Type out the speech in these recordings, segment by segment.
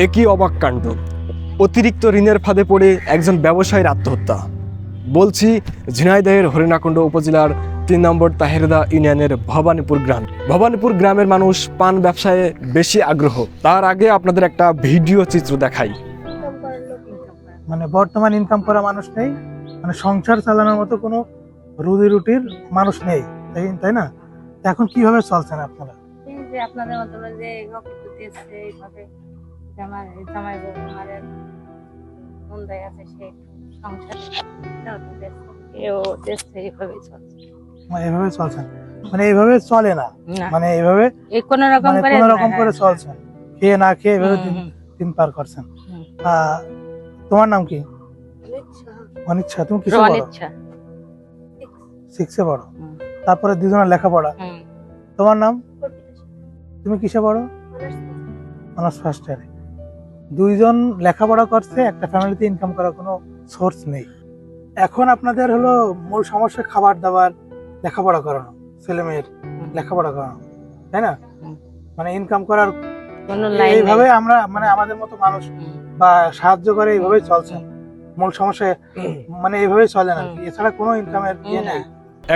একই অবাক কাণ্ড, অতিরিক্ত ঋণের ফাঁদে পড়ে একজন ব্যবসায়ীর আত্মহত্যা। বলছি ঝিনাইদহের হরিণাকুণ্ড উপজেলার ৩ নম্বর তাহেরদা ইউনিয়নের ভবানীপুর গ্রামের মানুষ পান ব্যবসায় বেশি আগ্রহ। তার আগে আপনাদের একটা ভিডিও চিত্র দেখাই। মানে বর্তমান ইনকাম করা মানুষ নেই, মানে সংসার চালানোর মতো কোনো রুজি রুটির মানুষ নেই, তাই না? এখন কিভাবে চলছেন আপনারা? এই যে আপনাদের মতো যে দিচ্ছে এইভাবে জামাই বউ আমাদের বন্ধাই আছে, সেই সংসার এও দিচ্ছে, এইভাবেই চলছে। এইভাবে চলছেন, মানে এইভাবে চলে না, মানে এইভাবে কোন রকম করে চলছেন, খেয়ে না খেয়ে এইভাবে দিন পার করছেন। তোমার নাম কি? অনিচ্ছা। তুমি কিসে পড়ো? 6 এ পড়ো। তারপরে দুজনের লেখাপড়া। তোমার নাম? তুমি কিসে পড়ো? অনার্স ফার্স্ট ইয়ারে। দুইজন লেখাপড়া করছে, একটা ফ্যামিলিতে ইনকাম করার কোনো সোর্স নেই। এখন আপনাদের হলো মূল সমস্যা খাবার দাবার, লেখাপড়া করানো, ছেলে মেয়ের লেখাপড়া করানো, তাই না? মানে ইনকাম করার এইভাবে আমরা, মানে আমাদের মতো মানুষ বা সাহায্য করে এইভাবেই চলছে। মূল সমস্যা মানে এইভাবেই চলে না, এছাড়া কোনো ইনকামের ইয়ে নেই।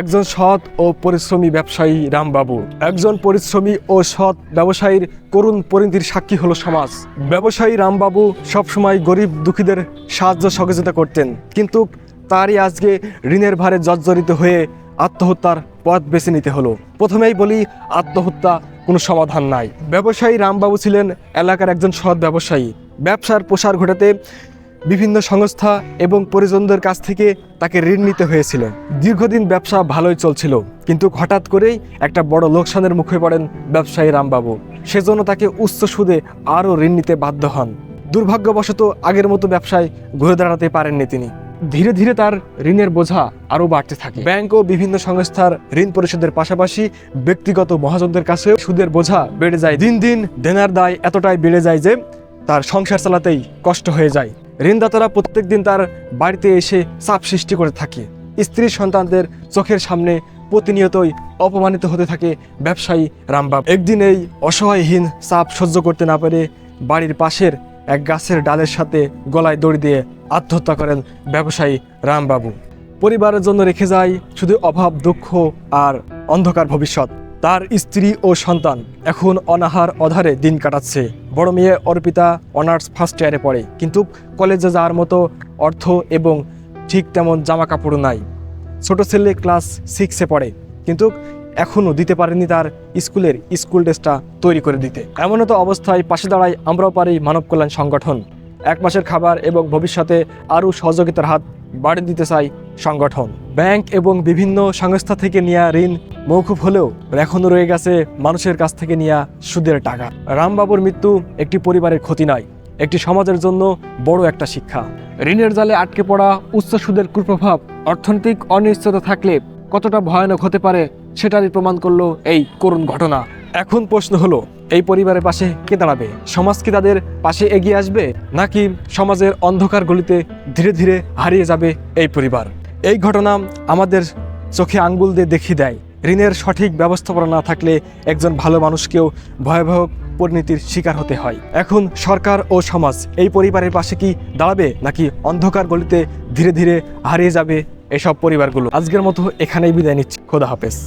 একজন সৎ ও পরিশ্রমী ব্যবসায়ী রামবাবু, একজন পরিশ্রমী ও সৎ ব্যবসায়ীর করুণ পরিণতির সাক্ষী হলো সমাজ। ব্যবসায়ী রামবাবু সবসময় গরিব দুঃখীদের সাহায্য সহযোগিতা করতেন, কিন্তু তারই আজকে ঋণের ভারে জর্জরিত হয়ে আত্মহত্যার পথ বেছে নিতে হলো। প্রথমেই বলি, আত্মহত্যা কোনো সমাধান নাই। ব্যবসায়ী রামবাবু ছিলেন এলাকার একজন সৎ ব্যবসায়ী। ব্যবসার প্রসার ঘটাতে বিভিন্ন সংস্থা এবং পরিজনদের কাছ থেকে তাকে ঋণ নিতে হয়েছিল। দীর্ঘদিন ব্যবসা ভালোই চলছিল, কিন্তু হঠাৎ করেই একটা বড় লোকসানের মুখে পড়েন ব্যবসায়ী রামবাবু। সেজন্য তাকে উচ্চ সুদে আরও ঋণ নিতে বাধ্য হন। দুর্ভাগ্যবশত আগের মতো ব্যবসায় ঘুরে দাঁড়াতে পারেননি তিনি। ধীরে ধীরে তার ঋণের বোঝা আরও বাড়তে থাকে। ব্যাংক ও বিভিন্ন সংস্থার ঋণ পরিশোধের পাশাপাশি ব্যক্তিগত মহাজনদের কাছে সুদের বোঝা বেড়ে যায়। দিন দিন দেনার দায় এতটাই বেড়ে যায় যে তার সংসার চালাতেই কষ্ট হয়ে যায়। ঋণদাতারা প্রত্যেক দিন তার বাড়িতে এসে চাপ সৃষ্টি করে থাকে। স্ত্রী সন্তানদের চোখের সামনে প্রতিনিয়তই অপমানিত হতে থাকে ব্যবসায়ী রামবাবু। একদিন এই অসহায়হীন চাপ সহ্য করতে না পেরে বাড়ির পাশের এক গাছের ডালের সাথে গলায় দড়ি দিয়ে আত্মহত্যা করেন ব্যবসায়ী রামবাবু। পরিবারের জন্য রেখে যায় শুধু অভাব, দুঃখ আর অন্ধকার ভবিষ্যৎ। তার স্ত্রী ও সন্তান এখন অনাহার অধারে দিন কাটাচ্ছে। বড় মেয়ে অর্পিতা অনার্স ফার্স্ট ইয়ারে পড়ে, কিন্তু কলেজে যাওয়ার মতো অর্থ এবং ঠিক তেমন জামা কাপড় নাই। ছোট ছেলে ক্লাস 6-এ পড়ে, কিন্তু এখনও দিতে পারেনি তার স্কুল ড্রেসটা তৈরি করে দিতে। এমনও তো অবস্থায় পাশে দাঁড়ায় আমরাও পারি মানব কল্যাণ সংগঠন। 1 মাসের খাবার এবং ভবিষ্যতে আরও সহযোগিতার হাত বাড়িয়ে দিতে চাই সংগঠন। ব্যাংক এবং বিভিন্ন সংস্থা থেকে নেওয়া ঋণ মৌকুফ হলেও এখনও রয়ে গেছে মানুষের কাছ থেকে নেওয়া সুদের টাকা। রামবাবুর মৃত্যু একটি পরিবারের ক্ষতি নয়, একটি সমাজের জন্য বড় একটা শিক্ষা। ঋণের জালে আটকে পড়া, উচ্চ সুদের কুপ্রভাব, অর্থনৈতিক অনিশ্চয়তা থাকলে কতটা ভয়ানক হতে পারে সেটারই প্রমাণ করলো এই করুণ ঘটনা। এখন প্রশ্ন হলো, এই পরিবারের পাশে কে দাঁড়াবে? সমাজ কি তাদের পাশে এগিয়ে আসবে, নাকি সমাজের অন্ধকার গলিতে ধীরে ধীরে হারিয়ে যাবে এই পরিবার? এই ঘটনা আমাদের চোখে আঙ্গুল দিয়ে দেখিয়ে দেয়, ঋণের সঠিক ব্যবস্থাপনা না থাকলে একজন ভালো মানুষকেও ভয়াবহ পরিণতির শিকার হতে হয়। এখন সরকার ও সমাজ এই পরিবারের পাশে কি দাঁড়াবে, নাকি অন্ধকার গলিতে ধীরে ধীরে হারিয়ে যাবে এসব পরিবারগুলো? আজকের মতো এখানেই বিদায় নিচ্ছি। খোদা হাফেজ।